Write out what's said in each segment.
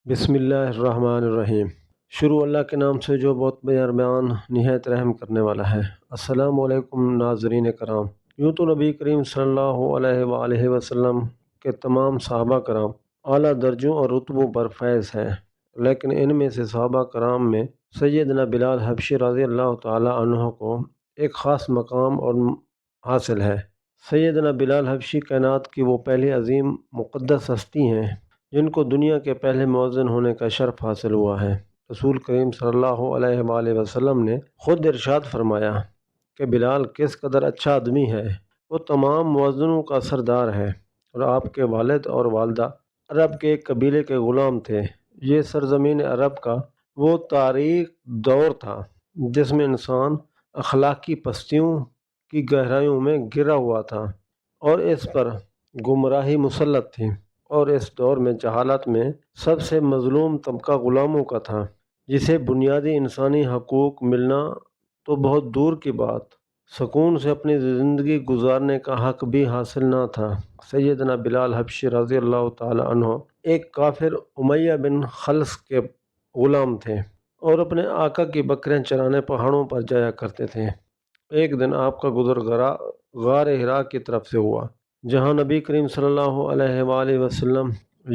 بسم اللہ الرحمن الرحیم۔ شروع اللہ کے نام سے جو بہت مہربان نہایت رحم کرنے والا ہے۔ السلام علیکم ناظرین کرام۔ یوں تو نبی کریم صلی اللہ علیہ وآلہ وسلم کے تمام صحابہ کرام اعلیٰ درجوں اور رتبوں پر فیض ہیں، لیکن ان میں سے صحابہ کرام میں سیدنا بلال حبشی رضی اللہ تعالی عنہ کو ایک خاص مقام اور حاصل ہے۔ سیدنا بلال حبشی کائنات کی وہ پہلی عظیم مقدس ہستی ہیں جن کو دنیا کے پہلے مؤذن ہونے کا شرف حاصل ہوا ہے۔ رسول کریم صلی اللہ علیہ وآلہ وسلم نے خود ارشاد فرمایا کہ بلال کس قدر اچھا آدمی ہے، وہ تمام مؤذنوں کا سردار ہے، اور آپ کے والد اور والدہ عرب کے ایک قبیلے کے غلام تھے۔ یہ سرزمین عرب کا وہ تاریک دور تھا جس میں انسان اخلاقی پستیوں کی گہرائیوں میں گرا ہوا تھا اور اس پر گمراہی مسلط تھی، اور اس دور میں جہالت میں سب سے مظلوم طبقہ غلاموں کا تھا، جسے بنیادی انسانی حقوق ملنا تو بہت دور کی بات، سکون سے اپنی زندگی گزارنے کا حق بھی حاصل نہ تھا۔ سیدنا بلال حبشی رضی اللہ تعالی عنہ ایک کافر امیہ بن خلف کے غلام تھے اور اپنے آقا کی بکریاں چرانے پہاڑوں پر جایا کرتے تھے۔ ایک دن آپ کا گزر غار ہرا کی طرف سے ہوا، جہاں نبی کریم صلی اللہ علیہ وآلہ وسلم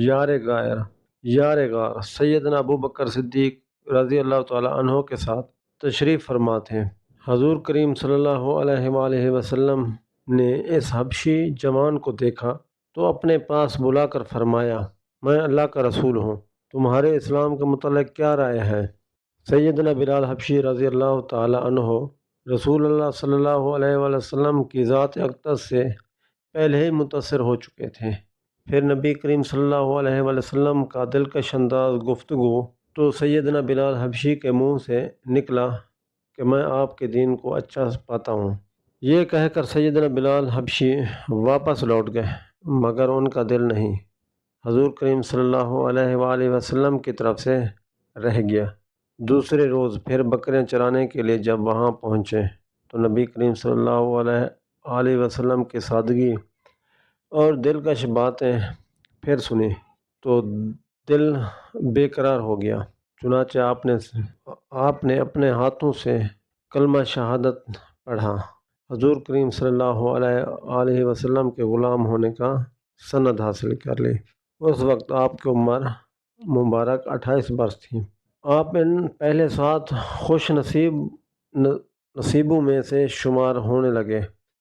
یار غار سیدنا ابو بکر صدیق رضی اللہ تعالی عنہ کے ساتھ تشریف فرما تھے۔ حضور کریم صلی اللہ علیہ وآلہ وسلم نے اس حبشی جوان کو دیکھا تو اپنے پاس بلا کر فرمایا، میں اللہ کا رسول ہوں، تمہارے اسلام کے متعلق کیا رائے ہے؟ سیدنا بلال حبشی رضی اللہ تعالی عنہ رسول اللہ صلی اللہ علیہ وآلہ وسلم کی ذات اقدس سے پہلے ہی متاثر ہو چکے تھے۔ پھر نبی کریم صلی اللہ علیہ وآلہ وسلم کا دلکش انداز گفتگو تو سیدنا بلال حبشی کے منہ سے نکلا کہ میں آپ کے دین کو اچھا پاتا ہوں۔ یہ کہہ کر سیدنا بلال حبشی واپس لوٹ گئے، مگر ان کا دل نہیں حضور کریم صلی اللہ علیہ وآلہ وسلم کی طرف سے رہ گیا۔ دوسرے روز پھر بکریاں چرانے کے لیے جب وہاں پہنچے تو نبی کریم صلی اللہ علیہ وآلہ وسلم کی سادگی اور دلکش باتیں پھر سنی تو دل بے قرار ہو گیا۔ چنانچہ آپ نے اپنے ہاتھوں سے کلمہ شہادت پڑھا، حضور کریم صلی اللہ علیہ وآلہ وسلم کے غلام ہونے کا سند حاصل کر لی۔ اس وقت آپ کی عمر مبارک 28 برس تھی۔ آپ ان پہلے 7 خوش نصیبوں میں سے شمار ہونے لگے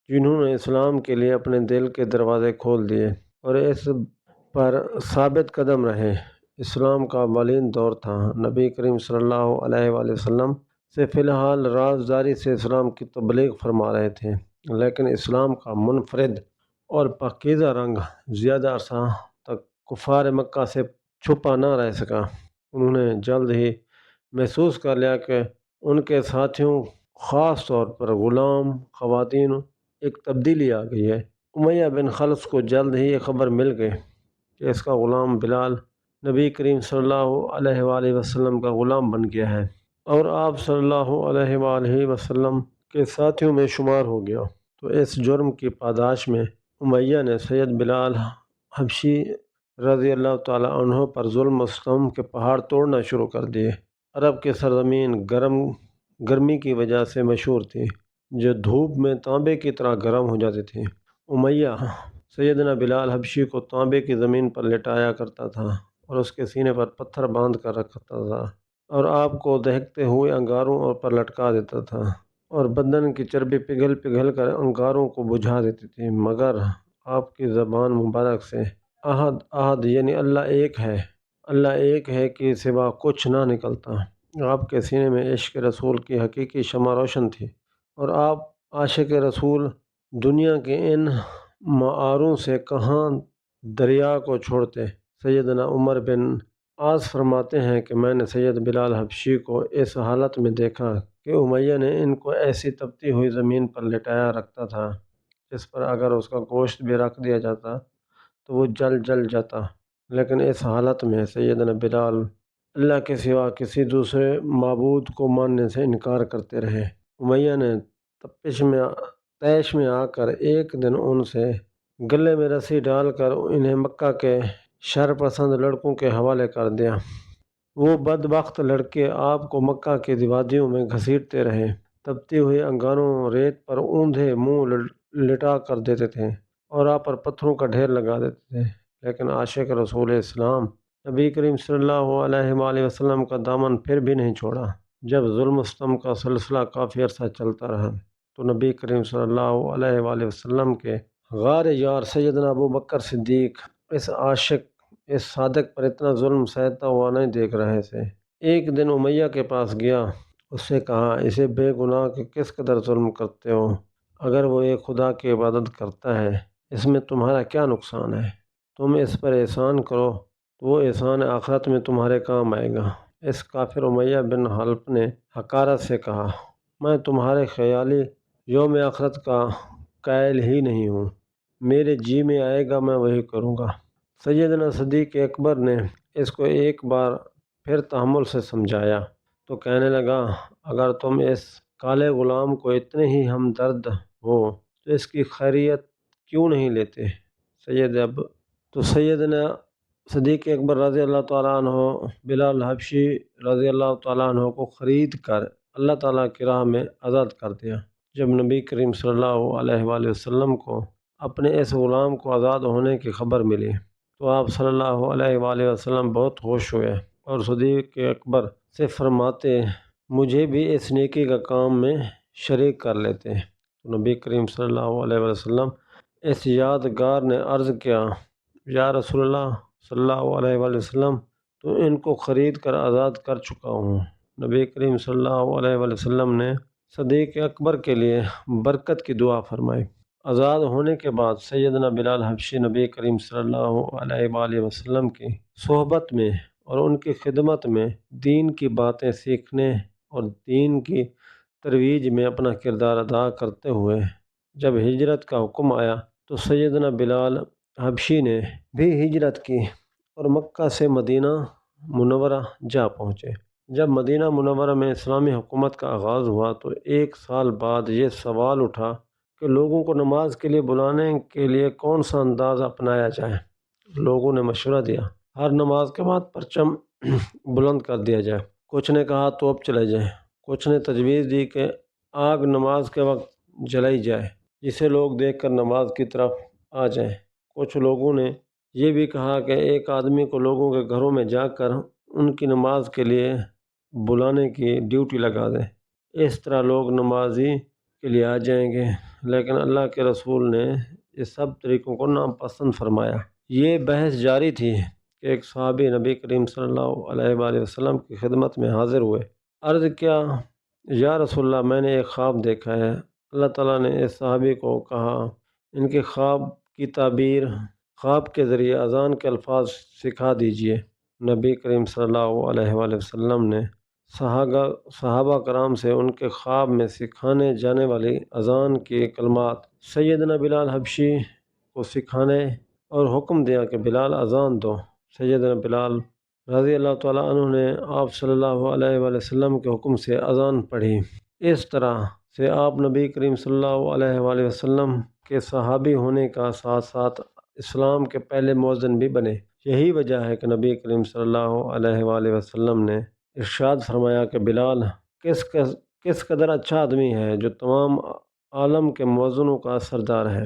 جنہوں نے اسلام کے لیے اپنے دل کے دروازے کھول دیے اور اس پر ثابت قدم رہے۔ اسلام کا اولین دور تھا۔ نبی کریم صلی اللہ علیہ وآلہ وسلم سے فی الحال رازداری سے اسلام کی تبلیغ فرما رہے تھے، لیکن اسلام کا منفرد اور پاکیزہ رنگ زیادہ عرصہ تک کفار مکہ سے چھپا نہ رہ سکا۔ انہوں نے جلد ہی محسوس کر لیا کہ ان کے ساتھیوں، خاص طور پر غلام خواتین، ایک تبدیلی آ گئی ہے۔ امیہ بن خلف کو جلد ہی یہ خبر مل گئی کہ اس کا غلام بلال نبی کریم صلی اللہ علیہ وآلہ وسلم کا غلام بن گیا ہے اور آپ صلی اللہ علیہ وآلہ وسلم کے ساتھیوں میں شمار ہو گیا، تو اس جرم کی پاداش میں امیہ نے سید بلال حبشی رضی اللہ تعالی عنہ پر ظلم و ستم کے پہاڑ توڑنا شروع کر دیے۔ عرب کی سرزمین گرمی کی وجہ سے مشہور تھی، جو دھوپ میں تانبے کی طرح گرم ہو جاتی تھی۔ امیہ سیدنا بلال حبشی کو تانبے کی زمین پر لٹایا کرتا تھا اور اس کے سینے پر پتھر باندھ کر رکھتا تھا، اور آپ کو دہکتے ہوئے انگاروں پر لٹکا دیتا تھا، اور بدن کی چربی پگھل کر انگاروں کو بجھا دیتی تھی، مگر آپ کی زبان مبارک سے احد یعنی اللہ ایک ہے کہ سوا کچھ نہ نکلتا۔ آپ کے سینے میں عشق رسول کی حقیقی شمع روشن تھی، اور آپ عاشق رسول دنیا کے ان معاروں سے کہاں دریا کو چھوڑتے۔ سیدنا عمر بن عاص فرماتے ہیں کہ میں نے سید بلال حبشی کو اس حالت میں دیکھا کہ امیہ نے ان کو ایسی تپتی ہوئی زمین پر لٹایا رکھتا تھا جس پر اگر اس کا گوشت بھی رکھ دیا جاتا تو وہ جل جاتا، لیکن اس حالت میں سیدنا بلال اللہ کے سوا کسی دوسرے معبود کو ماننے سے انکار کرتے رہے۔ امیہ نے طیش میں آ کر ایک دن ان سے گلے میں رسی ڈال کر انہیں مکہ کے شر پسند لڑکوں کے حوالے کر دیا۔ وہ بدبخت لڑکے آپ کو مکہ کی وادیوں میں گھسیٹتے رہے، تپتی ہوئی انگاروں ریت پر اوندھے منہ لٹا کر دیتے تھے اور آپ پر پتھروں کا ڈھیر لگا دیتے تھے، لیکن عاشق رسول اسلام نبی کریم صلی اللہ علیہ وآلہ وسلم کا دامن پھر بھی نہیں چھوڑا۔ جب ظلم و ستم کا سلسلہ کافی عرصہ چلتا رہا تو نبی کریم صلی اللہ علیہ وآلہ وسلم کے غار یار سیدنا ابو بکر صدیق اس عاشق، اس صادق پر اتنا ظلم سہتا ہوا نہیں دیکھ رہے تھے۔ ایک دن امیہ کے پاس گیا، اس سے کہا، اسے بے گناہ کے کس قدر ظلم کرتے ہو؟ اگر وہ ایک خدا کی عبادت کرتا ہے، اس میں تمہارا کیا نقصان ہے؟ تم اس پر احسان کرو تو وہ احسان آخرت میں تمہارے کام آئے گا۔ اس کافر امیہ بن حلف نے حقارت سے کہا، میں تمہارے خیالی یوم آخرت کا قائل ہی نہیں ہوں، میرے جی میں آئے گا میں وہی کروں گا۔ سیدنا صدیق اکبر نے اس کو ایک بار پھر تحمل سے سمجھایا تو کہنے لگا، اگر تم اس کالے غلام کو اتنے ہی ہمدرد ہو تو اس کی خیریت کیوں نہیں لیتے؟ سیدنا صدیق اکبر رضی اللہ تعالیٰ عنہ بلال حبشی رضی اللہ تعالیٰ عنہ کو خرید کر اللہ تعالیٰ کی راہ میں آزاد کر دیا۔ جب نبی کریم صلی اللہ علیہ وآلہ وسلم کو اپنے اس غلام کو آزاد ہونے کی خبر ملی تو آپ صلی اللہ علیہ وآلہ وسلم بہت خوش ہوئے اور صدیق اکبر سے فرماتے، مجھے بھی اس نیکی کا کام میں شریک کر لیتے۔ تو نبی کریم صلی اللہ علیہ وآلہ وسلم اس یادگار نے عرض کیا، یا رسول اللہ صلی اللہ علیہ وآلہ وسلم، تو ان کو خرید کر آزاد کر چکا ہوں۔ نبی کریم صلی اللہ علیہ وآلہ وسلم نے صدیق اکبر کے لیے برکت کی دعا فرمائی۔ آزاد ہونے کے بعد سیدنا بلال حبشی نبی کریم صلی اللہ علیہ وآلہ وسلم کی صحبت میں اور ان کی خدمت میں دین کی باتیں سیکھنے اور دین کی ترویج میں اپنا کردار ادا کرتے ہوئے جب ہجرت کا حکم آیا تو سیدنا بلال حبشی نے بھی ہجرت کی اور مکہ سے مدینہ منورہ جا پہنچے۔ جب مدینہ منورہ میں اسلامی حکومت کا آغاز ہوا تو ایک سال بعد یہ سوال اٹھا کہ لوگوں کو نماز کے لیے بلانے کے لیے کون سا انداز اپنایا جائے۔ لوگوں نے مشورہ دیا، ہر نماز کے بعد پرچم بلند کر دیا جائے۔ کچھ نے کہا توپ چلائی جائے، کچھ نے تجویز دی کہ آگ نماز کے وقت جلائی جائے جسے لوگ دیکھ کر نماز کی طرف آ جائیں۔ کچھ لوگوں نے یہ بھی کہا کہ ایک آدمی کو لوگوں کے گھروں میں جا کر ان کی نماز کے لیے بلانے کی ڈیوٹی لگا دیں، اس طرح لوگ نمازی کے لیے آ جائیں گے۔ لیکن اللہ کے رسول نے اس سب طریقوں کو ناپسند فرمایا۔ یہ بحث جاری تھی کہ ایک صحابی نبی کریم صلی اللہ علیہ وآلہ وسلم کی خدمت میں حاضر ہوئے۔ عرض کیا، یا رسول اللہ، میں نے ایک خواب دیکھا ہے۔ اللہ تعالیٰ نے اس صحابی کو کہا، ان کے خواب کی تعبیر، خواب کے ذریعے اذان کے الفاظ سکھا دیجیے۔ نبی کریم صلی اللہ علیہ وآلہ وسلم نے صحابہ کرام سے ان کے خواب میں سکھانے جانے والی اذان کے کلمات سیدنا بلال حبشی کو سکھانے اور حکم دیا کہ بلال اذان دو۔ سیدنا بلال رضی اللہ تعالیٰ عنہ نے آپ صلی اللہ علیہ وآلہ وسلم کے حکم سے اذان پڑھی۔ اس طرح سے آپ نبی کریم صلی اللہ علیہ وآلہ وسلم کے صحابی ہونے کا ساتھ ساتھ اسلام کے پہلے مؤذن بھی بنے۔ یہی وجہ ہے کہ نبی کریم صلی اللہ علیہ وآلہ وسلم نے ارشاد فرمایا کہ بلال کس قدر اچھا آدمی ہے جو تمام عالم کے مؤذنوں کا سردار ہے۔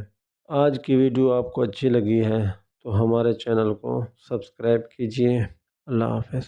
آج کی ویڈیو آپ کو اچھی لگی ہے تو ہمارے چینل کو سبسکرائب کیجیے۔ اللہ حافظ۔